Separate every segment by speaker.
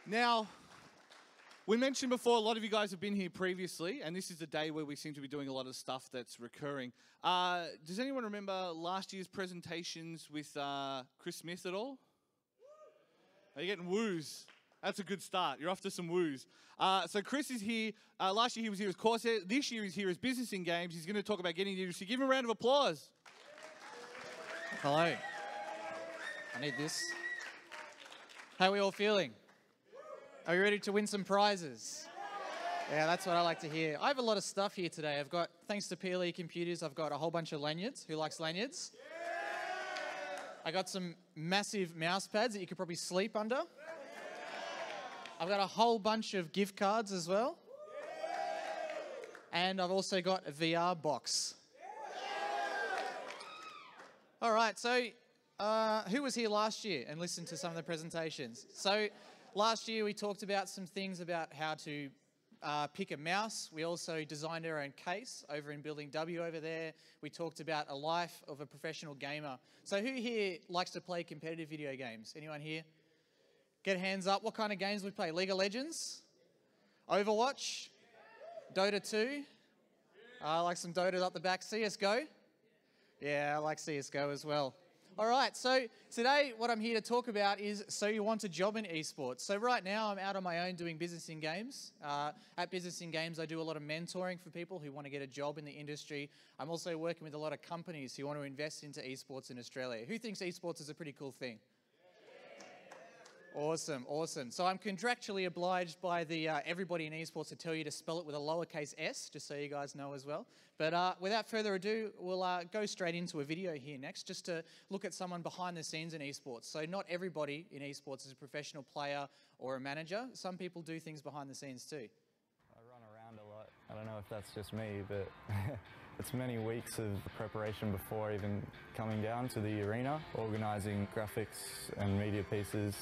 Speaker 1: Now, we mentioned before, a lot of you guys have been here previously, and this is the day where we seem to be doing a lot of stuff that's recurring. Does anyone remember last year's presentations with Chris Smith at all? Are you getting woos? That's a good start. You're off to some woos. So Chris is here. Last year he was here as Corsair. This year he's here as Business in Games. He's going to talk about getting the industry. Give him a round of applause.
Speaker 2: Hello. I need this. How are we all feeling? Are you ready to win some prizes? Yeah, that's what I like to hear. I have a lot of stuff here today. I've got, thanks to PLE Computers, I've got a whole bunch of lanyards. Who likes lanyards? I got some massive mouse pads that you could probably sleep under. I've got a whole bunch of gift cards as well. And I've also got a VR box. All right, so who was here last year and listened to some of the presentations? So last year we talked about some things about how to pick a mouse. We also designed our own case over in Building W over there. We talked about a life of a professional gamer. So who here likes to play competitive video games? Anyone here? Get hands up. What kind of games we play? League of Legends? Overwatch? Dota 2? I like some Dota up the back. CSGO? Yeah, I like CSGO as well. All right, so today what I'm here to talk about is, so you want a job in esports. So right now I'm out on my own doing Business in Games. At Business in Games I do a lot of mentoring for people who want to get a job in the industry. I'm also working with a lot of companies who want to invest into esports in Australia. Who thinks esports is a pretty cool thing? Awesome, awesome. So I'm contractually obliged by the everybody in esports to tell you to spell it with a lowercase s, just so you guys know as well. But without further ado, we'll go straight into a video here next, just to look at someone behind the scenes in esports. So not everybody in esports is a professional player or a manager. Some people do things behind the scenes too.
Speaker 3: I run around a lot. I don't know if that's just me, but it's many weeks of preparation before even coming down to the arena, organising graphics and media pieces.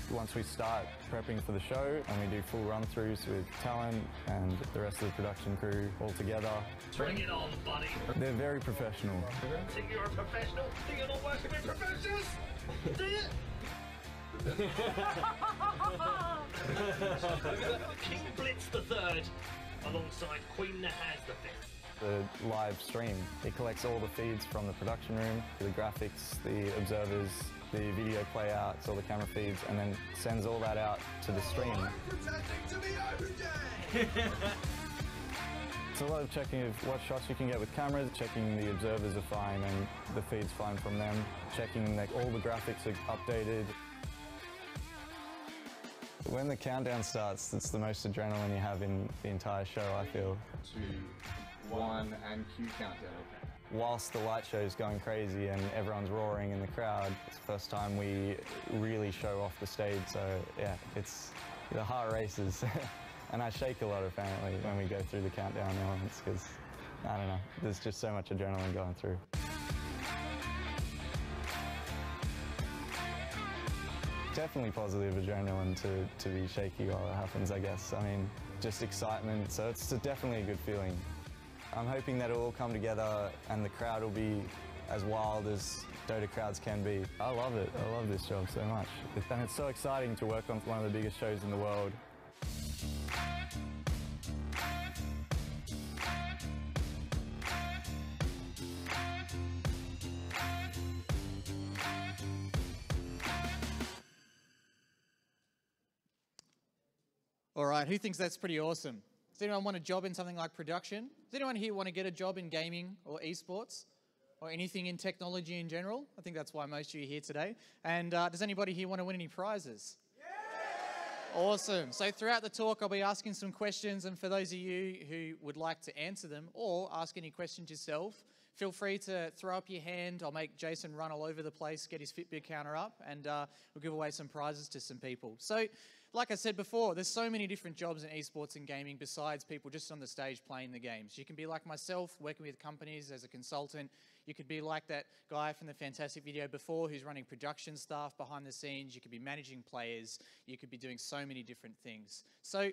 Speaker 3: Once we start prepping for the show and we do full run-throughs with talent and the rest of the production crew all together.
Speaker 4: Bring it on, buddy.
Speaker 3: They're very professional.
Speaker 4: Think you're a professional? Think you're not working with professionals? Do you? King Blitz III alongside Queen Nahaz V.
Speaker 3: The live stream, it collects all the feeds from the production room, the graphics, the observers, the video playouts, all the camera feeds, and then sends all that out to the stream. It's a lot of checking of what shots you can get with cameras, checking the observers are fine and the feed's fine from them, checking that all the graphics are updated. When the countdown starts, it's the most adrenaline you have in the entire show, I feel.
Speaker 5: 2, 1, and cue countdown.
Speaker 3: Whilst the light show is going crazy and everyone's roaring in the crowd, it's the first time we really show off the stage, so yeah, the heart races. And I shake a lot apparently when we go through the countdown elements because, I don't know, there's just so much adrenaline going through. Definitely positive adrenaline to be shaky while it happens, I guess. I mean, just excitement, so it's definitely a good feeling. I'm hoping that it'll all come together and the crowd will be as wild as Dota crowds can be. I love it. I love this job so much. And it's so exciting to work on one of the biggest shows in the world.
Speaker 2: All right, who thinks that's pretty awesome? Does anyone want a job in something like production? Does anyone here want to get a job in gaming or esports or anything in technology in general? I think that's why most of you are here today. And does anybody here want to win any prizes? Yeah! Awesome. So throughout the talk, I'll be asking some questions, and for those of you who would like to answer them or ask any questions yourself, feel free to throw up your hand. I'll make Jason run all over the place, get his Fitbit counter up, and we'll give away some prizes to some people. So, like I said before, there's so many different jobs in esports and gaming besides people just on the stage playing the games. You can be like myself, working with companies as a consultant. You could be like that guy from the fantastic video before who's running production staff behind the scenes. You could be managing players. You could be doing so many different things. So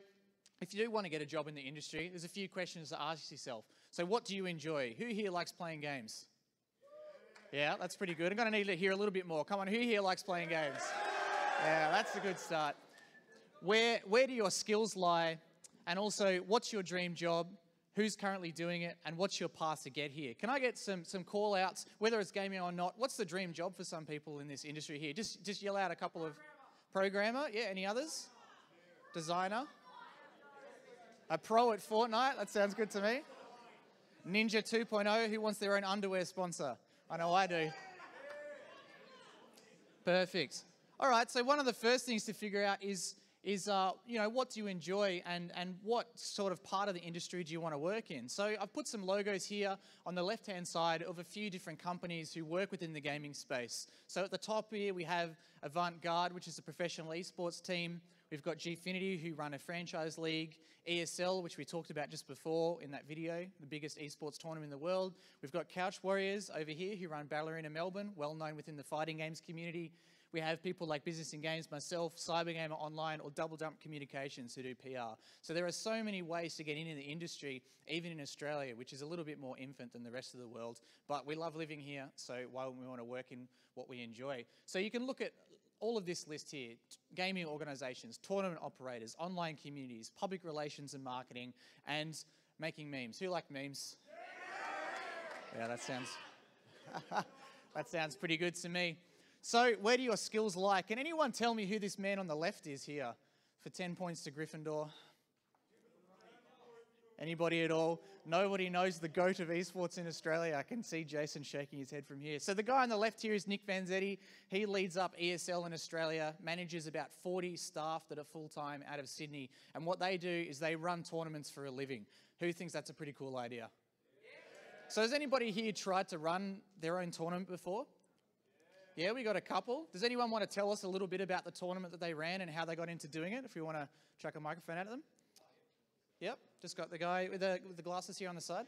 Speaker 2: if you do want to get a job in the industry, there's a few questions to ask yourself. So what do you enjoy? Who here likes playing games? Yeah, that's pretty good. I'm going to need to hear a little bit more. Come on, who here likes playing games? Yeah, that's a good start. where do your skills lie? And also, what's your dream job? Who's currently doing it? And what's your path to get here? Can I get some call outs, whether it's gaming or not? What's the dream job for some people in this industry here? Just yell out a couple of... Programmer, yeah, any others? Designer? A pro at Fortnite, that sounds good to me. Ninja 2.0, who wants their own underwear sponsor? I know I do. Perfect. All right, so one of the first things to figure out is what do you enjoy and what sort of part of the industry do you want to work in? So I've put some logos here on the left-hand side of a few different companies who work within the gaming space. So at the top here, we have Avant-Garde, which is a professional esports team. We've got Gfinity, who run a franchise league. ESL, which we talked about just before in that video, the biggest esports tournament in the world. We've got Couch Warriors over here, who run Ballerina Melbourne, well known within the fighting games community. We have people like Business and Games, myself, Cybergamer Online, or Double Dump Communications who do PR. So there are so many ways to get into the industry, even in Australia, which is a little bit more infant than the rest of the world. But we love living here, so why wouldn't we want to work in what we enjoy? So you can look at all of this list here: gaming organisations, tournament operators, online communities, public relations and marketing, and making memes. Who like memes? Yeah, that sounds pretty good to me. So where do your skills lie? Can anyone tell me who this man on the left is here for 10 points to Gryffindor? Anybody at all? Nobody knows the GOAT of esports in Australia. I can see Jason shaking his head from here. So the guy on the left here is Nick Vanzetti. He leads up ESL in Australia, manages about 40 staff that are full-time out of Sydney. And what they do is they run tournaments for a living. Who thinks that's a pretty cool idea? So has anybody here tried to run their own tournament before? Yeah, we got a couple. Does anyone want to tell us a little bit about the tournament that they ran and how they got into doing it, if we want to chuck a microphone at them? Yep, just got the guy with the glasses here on the side.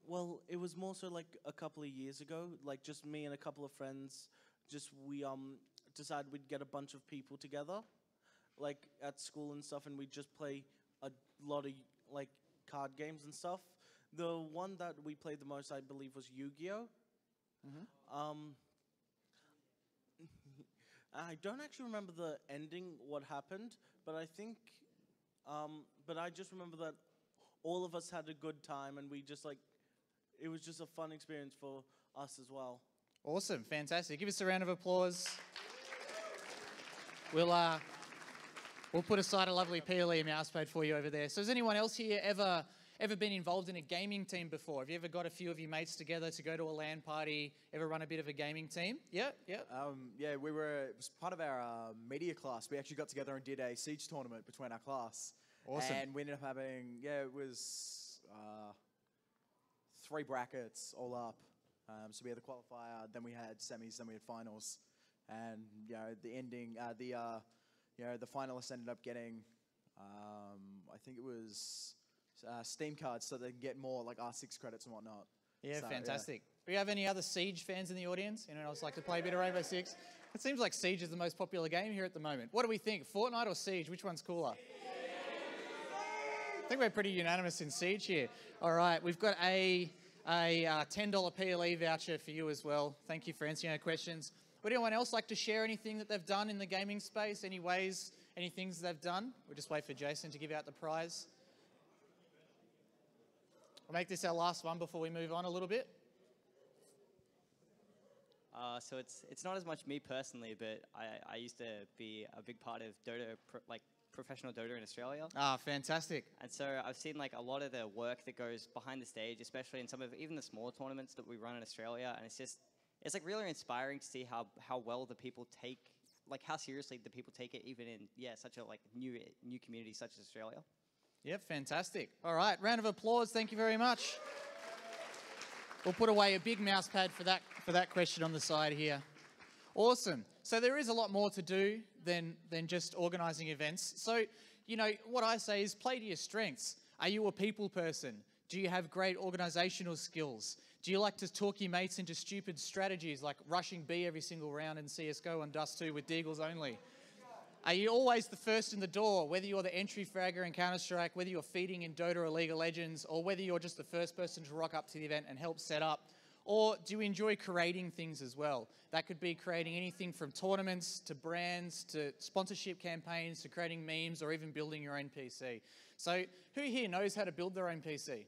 Speaker 6: Well, it was more so like a couple of years ago, like just me and a couple of friends, we decided we'd get a bunch of people together, like at school and stuff, and we'd just play a lot of like card games and stuff. The one that we played the most, I believe, was Yu-Gi-Oh! I don't actually remember the ending, what happened, but I think, but I just remember that all of us had a good time, and we just like, it was just a fun experience for us as well.
Speaker 2: Awesome, fantastic. Give us a round of applause. We'll put aside a lovely PLE mousepad for you over there. So has anyone else here ever been involved in a gaming team before? Have you ever got a few of your mates together to go to a LAN party, ever run a bit of a gaming team? Yeah.
Speaker 7: It was part of our media class. We actually got together and did a Siege tournament between our class.
Speaker 2: Awesome.
Speaker 7: And we ended up having, it was 3 brackets all up. So we had the qualifier, then we had semis, then we had finals. And, the ending, the finalists ended up getting, I think it was Steam cards, so they can get more like R6 credits and whatnot.
Speaker 2: Yeah,
Speaker 7: So,
Speaker 2: fantastic. Do we have any other Siege fans in the audience? Anyone else like to play a bit of Rainbow Six? It seems like Siege is the most popular game here at the moment. What do we think, Fortnite or Siege? Which one's cooler? I think we're pretty unanimous in Siege here. All right, we've got a $10 PLE voucher for you as well. Thank you for answering our questions. Would anyone else like to share anything that they've done in the gaming space? Any ways, any things they've done? We'll just wait for Jason to give out the prize. We'll make this our last one before we move on a little bit.
Speaker 8: So it's not as much me personally, but I used to be a big part of Dota, professional Dota in Australia.
Speaker 2: Ah, fantastic.
Speaker 8: And so I've seen like a lot of the work that goes behind the stage, especially in some of even the smaller tournaments that we run in Australia, and it's like really inspiring to see how well the people take, like how seriously the people take it, even in such a like new community such as Australia.
Speaker 2: Yep, fantastic. All right, round of applause. Thank you very much. We'll put away a big mouse pad for that question on the side here. Awesome. So there is a lot more to do than just organising events. So, what I say is play to your strengths. Are you a people person? Do you have great organisational skills? Do you like to talk your mates into stupid strategies like rushing B every single round in CSGO and Dust 2 with Deagles only? Are you always the first in the door, whether you're the entry fragger in Counter-Strike, whether you're feeding in Dota or League of Legends, or whether you're just the first person to rock up to the event and help set up Or do you enjoy creating things as well? That could be creating anything from tournaments to brands to sponsorship campaigns to creating memes or even building your own PC. So who here knows how to build their own PC?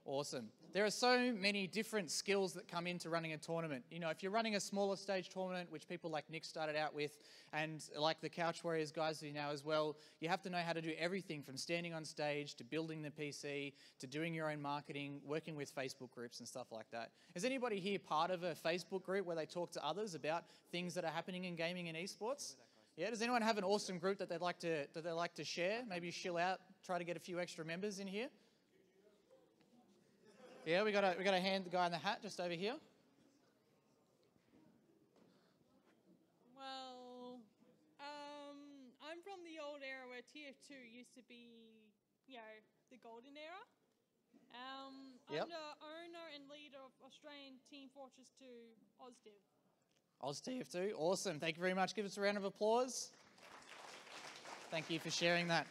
Speaker 2: Awesome. There are so many different skills that come into running a tournament. You know, if you're running a smaller stage tournament, which people like Nick started out with, and like the Couch Warriors guys do now as well, you have to know how to do everything from standing on stage to building the PC to doing your own marketing, working with Facebook groups and stuff like that. Is anybody here part of a Facebook group where they talk to others about things that are happening in gaming and esports? Yeah, does anyone have an awesome group that they'd like to share? Maybe shill out, try to get a few extra members in here. Yeah, we got a hand, the guy in the hat just over here.
Speaker 9: Well, I'm from the old era where TF2 used to be, you know, the golden era.
Speaker 2: Yep.
Speaker 9: I'm the owner and leader of Australian Team Fortress 2 OzTiv.
Speaker 2: OzTF2, awesome. Thank you very much. Give us a round of applause. Thank you for sharing that.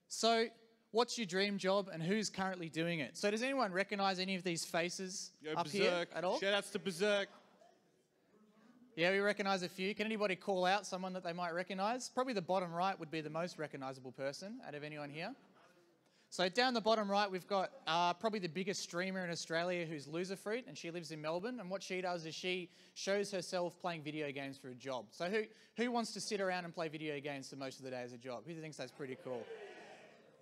Speaker 2: So, what's your dream job and who's currently doing it? So does anyone recognise any of these faces up here at all?
Speaker 1: Shout outs to Berserk.
Speaker 2: Yeah, we recognise a few. Can anybody call out someone that they might recognise? Probably the bottom right would be the most recognisable person out of anyone here. So down the bottom right, we've got probably the biggest streamer in Australia who's Loserfruit, and she lives in Melbourne. And what she does is she shows herself playing video games for a job. So who wants to sit around and play video games for most of the day as a job? Who thinks that's pretty cool?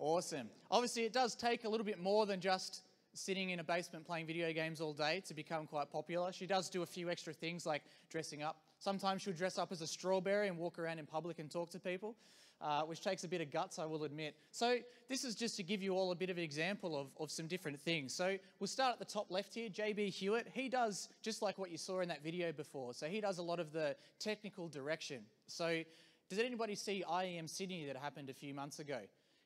Speaker 2: Awesome. Obviously, it does take a little bit more than just sitting in a basement playing video games all day to become quite popular. She does do a few extra things like dressing up. Sometimes she'll dress up as a strawberry and walk around in public and talk to people, which takes a bit of guts, I will admit. So this is just to give you all a bit of an example of some different things. So we'll start at the top left here, JB Hewitt. He does just like what you saw in that video before. So he does a lot of the technical direction. So does anybody see IEM Sydney that happened a few months ago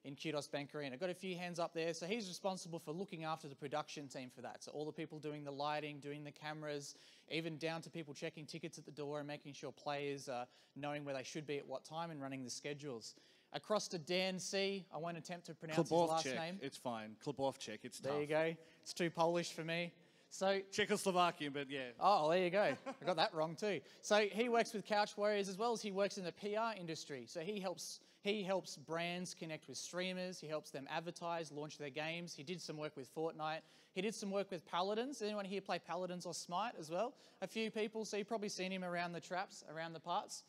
Speaker 2: in Kudos Bank Arena? Got a few hands up there. So he's responsible for looking after the production team for that. So all the people doing the lighting, doing the cameras, even down to people checking tickets at the door and making sure players are knowing where they should be at what time and running the schedules. Across to Dan C. I won't attempt to pronounce his last name.
Speaker 1: It's fine. Klubovchek, it's tough.
Speaker 2: There you go. It's too Polish for me. So
Speaker 1: Czechoslovakian, but yeah.
Speaker 2: Oh, there you go. I got that wrong too. So he works with Couch Warriors as well as he works in the PR industry. So he helps brands connect with streamers. He helps them advertise, launch their games. He did some work with Fortnite. He did some work with Paladins. Anyone here play Paladins or Smite as well? A few people, so you've probably seen him around the traps, around the parts.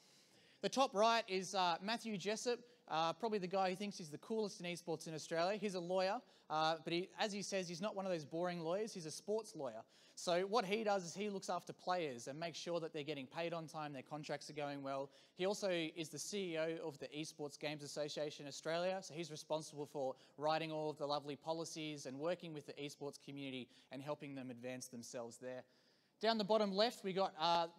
Speaker 2: The top right is Matthew Jessup, probably the guy who thinks he's the coolest in esports in Australia. He's a lawyer, but as he says, he's not one of those boring lawyers. He's a sports lawyer. So what he does is he looks after players and makes sure that they're getting paid on time, their contracts are going well. He also is the CEO of the Esports Games Association Australia, so he's responsible for writing all of the lovely policies and working with the esports community and helping them advance themselves there. Down the bottom left, we got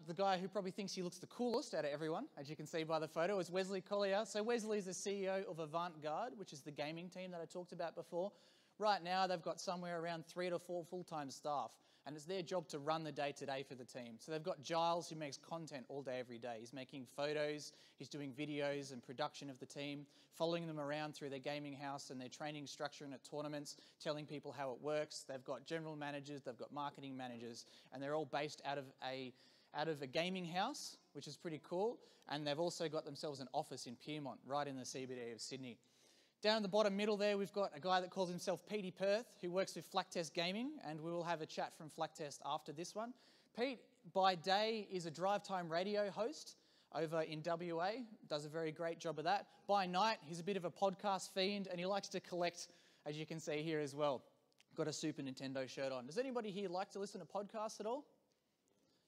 Speaker 2: the guy who probably thinks he looks the coolest out of everyone, as you can see by the photo, is Wesley Collier. So Wesley is the CEO of Avant-Garde, which is the gaming team that I talked about before. Right now, they've got somewhere around 3 to 4 full-time staff, and it's their job to run the day-to-day for the team. So they've got Giles, who makes content all day, every day. He's making photos, he's doing videos and production of the team, following them around through their gaming house and their training structure and at tournaments, telling people how it works. They've got general managers, they've got marketing managers, and they're all based out of a gaming house, which is pretty cool. And they've also got themselves an office in Pyrmont, right in the CBD of Sydney. Down in the bottom middle there, we've got a guy that calls himself Petey Perth, who works with Flaktest Gaming, and we will have a chat from Flaktest after this one. Pete, by day, is a drive time radio host over in WA, does a very great job of that. By night, he's a bit of a podcast fiend, and he likes to collect, as you can see here as well. Got a Super Nintendo shirt on. Does anybody here like to listen to podcasts at all?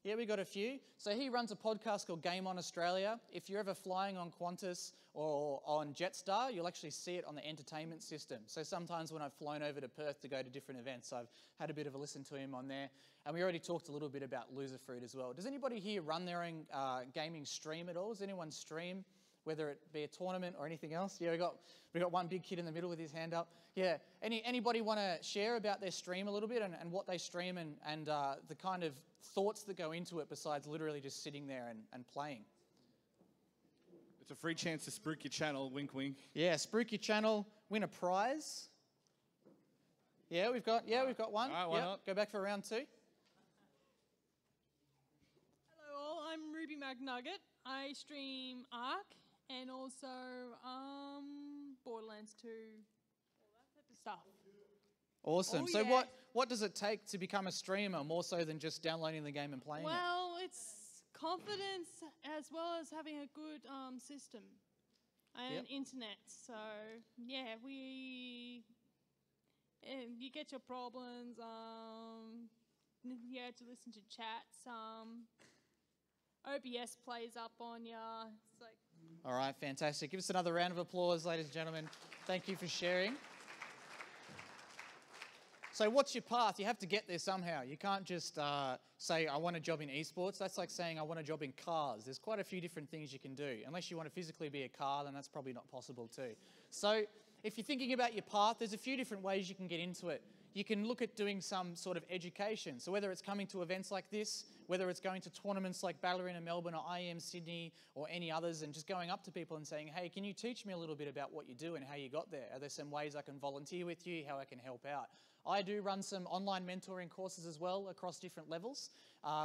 Speaker 2: Yeah, we got a few. So he runs a podcast called Game On Australia. If you're ever flying on Qantas or on Jetstar, you'll actually see it on the entertainment system. So sometimes when I've flown over to Perth to go to different events, I've had a bit of a listen to him on there. And we already talked a little bit about Loserfruit as well. Does anybody here run their own gaming stream at all? Does anyone stream, whether it be a tournament or anything else? Yeah, we got one big kid in the middle with his hand up. Yeah, anybody want to share about their stream a little bit and what they stream and the kind of thoughts that go into it besides literally just sitting there and playing?
Speaker 1: It's a free chance to spruik your channel, wink wink.
Speaker 2: Yeah, spruik your channel, win a prize. Yeah, we've got one.
Speaker 1: All right, why
Speaker 2: Yep,
Speaker 1: not?
Speaker 2: Go back for round 2.
Speaker 9: Hello all, I'm Ruby McNugget. I stream Ark and also Borderlands 2, all that type of stuff.
Speaker 2: Awesome.
Speaker 9: Oh,
Speaker 2: so
Speaker 9: yeah.
Speaker 2: what does it take to become a streamer, more so than just downloading the game and playing it?
Speaker 9: Well, it's confidence as well as having a good system and internet. So yeah, you get your problems. You have to listen to chats. OBS plays up on you. It's like.
Speaker 2: All right, fantastic. Give us another round of applause, ladies and gentlemen. Thank you for sharing. So what's your path? You have to get there somehow. You can't just say, I want a job in esports. That's like saying, I want a job in cars. There's quite a few different things you can do. Unless you want to physically be a car, then that's probably not possible too. So if you're thinking about your path, there's a few different ways you can get into it. You can look at doing some sort of education. So whether it's coming to events like this, whether it's going to tournaments like Ballerina Melbourne or IEM Sydney or any others and just going up to people and saying, hey, can you teach me a little bit about what you do and how you got there? Are there some ways I can volunteer with you, how I can help out? I do run some online mentoring courses as well across different levels,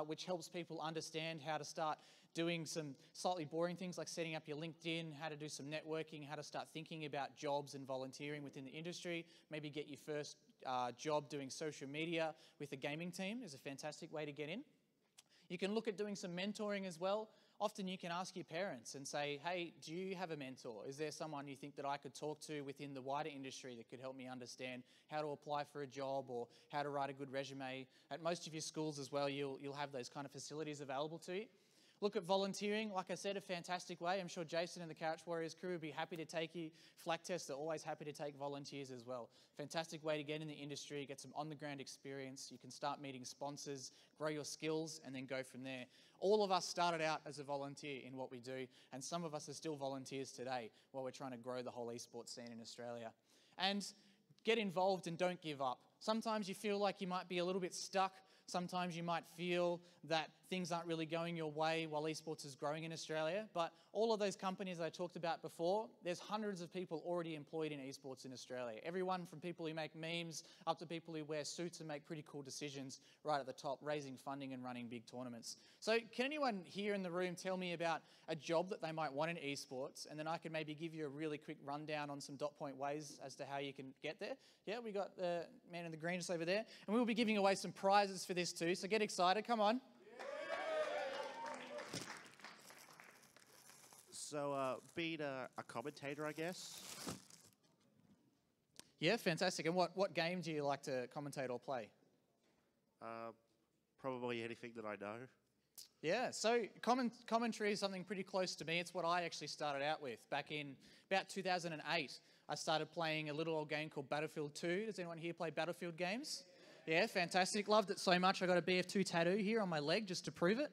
Speaker 2: which helps people understand how to start doing some slightly boring things like setting up your LinkedIn, how to do some networking, how to start thinking about jobs and volunteering within the industry, maybe get your first job doing social media with a gaming team is a fantastic way to get in. You can look at doing some mentoring as well. Often you can ask your parents and say, hey, do you have a mentor? Is there someone you think that I could talk to within the wider industry that could help me understand how to apply for a job or how to write a good resume? At most of your schools as well, you'll have those kind of facilities available to you. Look at volunteering, like I said, a fantastic way. I'm sure Jason and the Couch Warriors crew would be happy to take you. Flak Tests are always happy to take volunteers as well. Fantastic way to get in the industry, get some on-the-ground experience. You can start meeting sponsors, grow your skills, and then go from there. All of us started out as a volunteer in what we do, and some of us are still volunteers today while we're trying to grow the whole esports scene in Australia. And get involved and don't give up. Sometimes you feel like you might be a little bit stuck. Sometimes you might feel that things aren't really going your way while esports is growing in Australia. But all of those companies I talked about before, there's hundreds of people already employed in esports in Australia. Everyone from people who make memes up to people who wear suits and make pretty cool decisions right at the top, raising funding and running big tournaments. So can anyone here in the room tell me about a job that they might want in esports? And then I can maybe give you a really quick rundown on some dot point ways as to how you can get there. Yeah, we got the man in the green just over there. And we'll be giving away some prizes for this too. So get excited, come on.
Speaker 10: So being a commentator, I guess.
Speaker 2: Yeah, fantastic. And what game do you like to commentate or play?
Speaker 10: Probably anything that I know.
Speaker 2: Yeah, so commentary is something pretty close to me. It's what I actually started out with back in about 2008. I started playing a little old game called Battlefield 2. Does anyone here play Battlefield games? Yeah, fantastic. Loved it so much. I got a BF2 tattoo here on my leg just to prove it.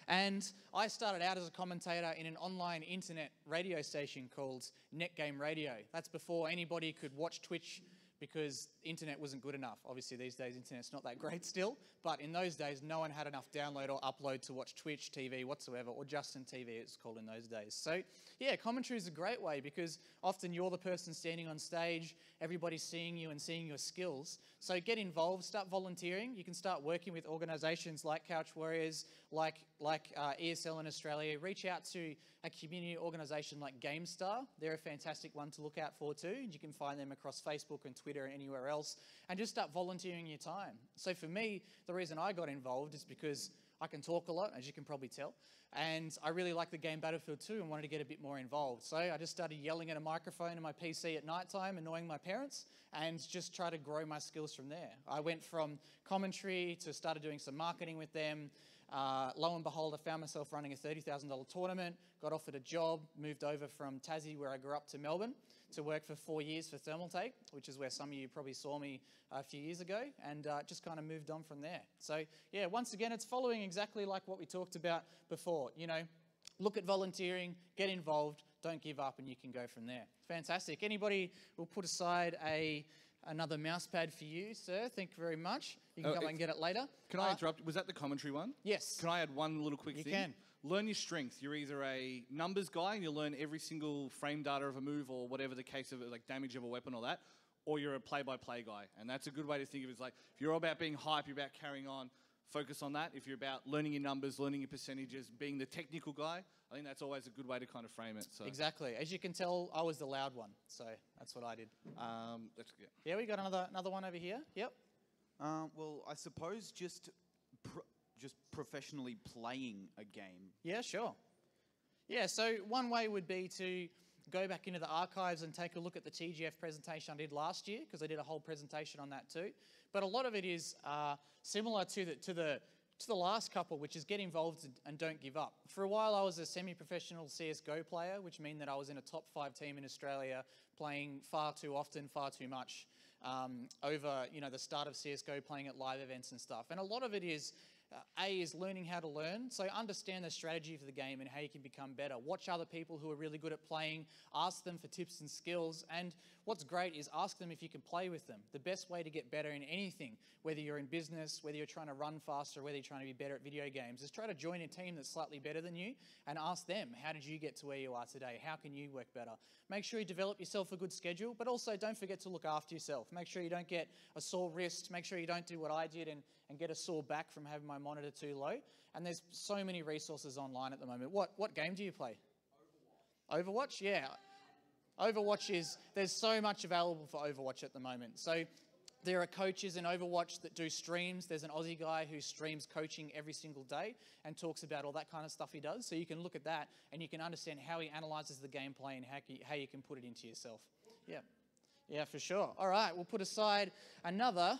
Speaker 2: And I started out as a commentator in an online internet radio station called Net Game Radio. That's before anybody could watch Twitch because the internet wasn't good enough. Obviously these days internet's not that great still, but in those days no one had enough download or upload to watch Twitch TV whatsoever, or Justin TV it's called in those days. So yeah, commentary is a great way because often you're the person standing on stage, everybody's seeing you and seeing your skills. So get involved, start volunteering. You can start working with organisations like Couch Warriors, like ESL in Australia. Reach out to a community organisation like GameStar. They're a fantastic one to look out for too. And you can find them across Facebook and Twitter and anywhere else. And just start volunteering your time. So for me, the reason I got involved is because I can talk a lot, as you can probably tell. And I really like the game Battlefield 2 and wanted to get a bit more involved. So I just started yelling at a microphone in my PC at night time, annoying my parents, and just try to grow my skills from there. I went from commentary to started doing some marketing with them. Lo and behold, I found myself running a $30,000 tournament, got offered a job, moved over from Tassie, where I grew up, to Melbourne to work for 4 years for Thermaltake, which is where some of you probably saw me a few years ago, and just kind of moved on from there. So yeah, once again, it's following exactly like what we talked about before. You know, look at volunteering, get involved, don't give up, and you can go from there. Fantastic. Anybody will put aside another mouse pad for you, sir. Thank you very much. You can come and get it later.
Speaker 1: Can I interrupt? Was that the commentary one?
Speaker 2: Yes.
Speaker 1: Can I add one little quick thing?
Speaker 2: You can.
Speaker 1: Learn your strength. You're either a numbers guy and you'll learn every single frame data of a move or whatever the case of it, like damage of a weapon or that, or you're a play-by-play guy. And that's a good way to think of it. It's like, if you're all about being hype, you're about carrying on, focus on that. If you're about learning your numbers, learning your percentages, being the technical guy, I think that's always a good way to kind of frame it. So.
Speaker 2: Exactly. As you can tell, I was the loud one, so that's what I did.
Speaker 1: That's good.
Speaker 2: Yeah, we got another one over here. Yep.
Speaker 11: Well, I suppose just professionally playing a game.
Speaker 2: Yeah, sure. Yeah, so one way would be to go back into the archives and take a look at the TGF presentation I did last year, because I did a whole presentation on that too. But a lot of it is similar to the last couple, which is get involved and don't give up. For a while, I was a semi-professional CSGO player, which meant that I was in a top 5 team in Australia, playing far too often, far too much, over the start of CSGO, playing at live events and stuff. And a lot of it is is learning how to learn. So understand the strategy for the game and how you can become better. Watch other people who are really good at playing, ask them for tips and skills. And what's great is ask them if you can play with them. The best way to get better in anything, whether you're in business, whether you're trying to run faster, whether you're trying to be better at video games, is try to join a team that's slightly better than you and ask them, how did you get to where you are today? How can you work better? Make sure you develop yourself a good schedule, but also don't forget to look after yourself. Make sure you don't get a sore wrist. Make sure you don't do what I did and get a sore back from having my monitor too low. And there's so many resources online at the moment. What game do you play? Overwatch? Yeah. Overwatch there's so much available for Overwatch at the moment. So there are coaches in Overwatch that do streams. There's an Aussie guy who streams coaching every single day and talks about all that kind of stuff he does. So you can look at that and you can understand how he analyzes the gameplay and how you can put it into yourself. Yeah. Yeah, for sure. All right, we'll put aside another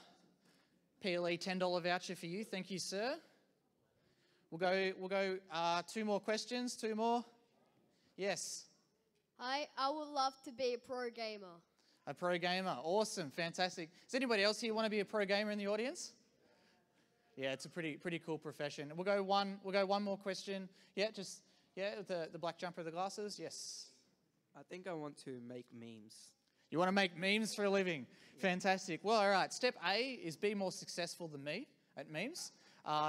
Speaker 2: PLE $10 voucher for you. Thank you, sir. We'll go 2 more questions. 2 more. Yes.
Speaker 12: Hi, I would love to be a pro gamer.
Speaker 2: A pro gamer. Awesome. Fantastic. Does anybody else here want to be a pro gamer in the audience? Yeah, it's a pretty cool profession. We'll go one more question. Yeah, the black jumper with the glasses. Yes.
Speaker 13: I think I want to make memes.
Speaker 2: You want to make memes for a living? Yeah. Fantastic. Well, all right. Step A is be more successful than me at memes.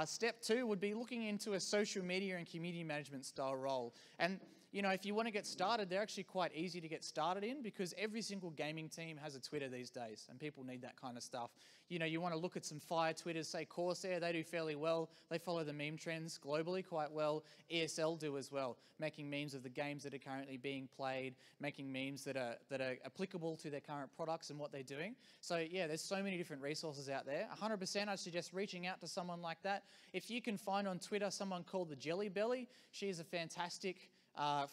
Speaker 2: Step 2 would be looking into a social media and community management style role. And if you want to get started, they're actually quite easy to get started in because every single gaming team has a Twitter these days and people need that kind of stuff. You want to look at some fire Twitters, say Corsair, they do fairly well. They follow the meme trends globally quite well. ESL do as well, making memes of the games that are currently being played, making memes that are applicable to their current products and what they're doing. So yeah, there's so many different resources out there. 100% I suggest reaching out to someone like that. If you can find on Twitter someone called the Jelly Belly, she is a fantastic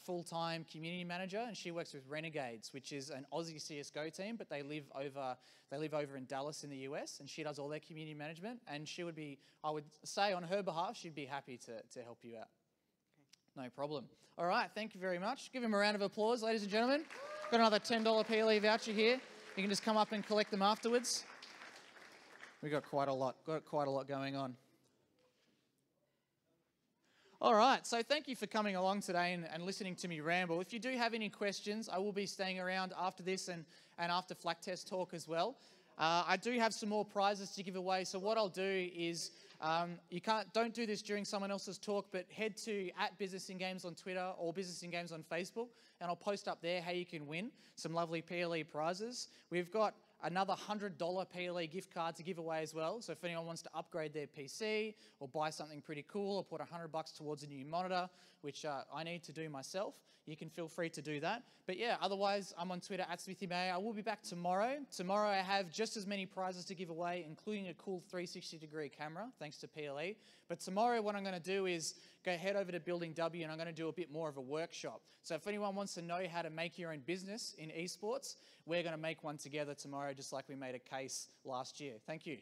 Speaker 2: full-time community manager, and she works with Renegades, which is an Aussie CSGO team, but they live over in Dallas in the US, and she does all their community management, and she would be, I would say on her behalf, she'd be happy to help you out. Okay. No problem. All right, thank you very much. Give him a round of applause, ladies and gentlemen. Got another $10 PLE voucher here. You can just come up and collect them afterwards. We got quite a lot going on. All right, so thank you for coming along today and listening to me ramble. If you do have any questions, I will be staying around after this and after Flak Test talk as well. I do have some more prizes to give away, so what I'll do is, don't do this during someone else's talk, but head to @BusinessInGames on Twitter or BusinessInGames on Facebook, and I'll post up there how you can win some lovely PLE prizes. We've got another $100 PLE gift card to give away as well. So if anyone wants to upgrade their PC or buy something pretty cool or put $100 towards a new monitor, which I need to do myself, you can feel free to do that. But yeah, otherwise I'm on Twitter @SmithyMay. I will be back tomorrow. Tomorrow I have just as many prizes to give away, including a cool 360-degree camera, thanks to PLE. But tomorrow what I'm going to do is head over to Building W and I'm going to do a bit more of a workshop. So if anyone wants to know how to make your own business in esports, we're going to make one together tomorrow, just like we made a case last year. Thank you.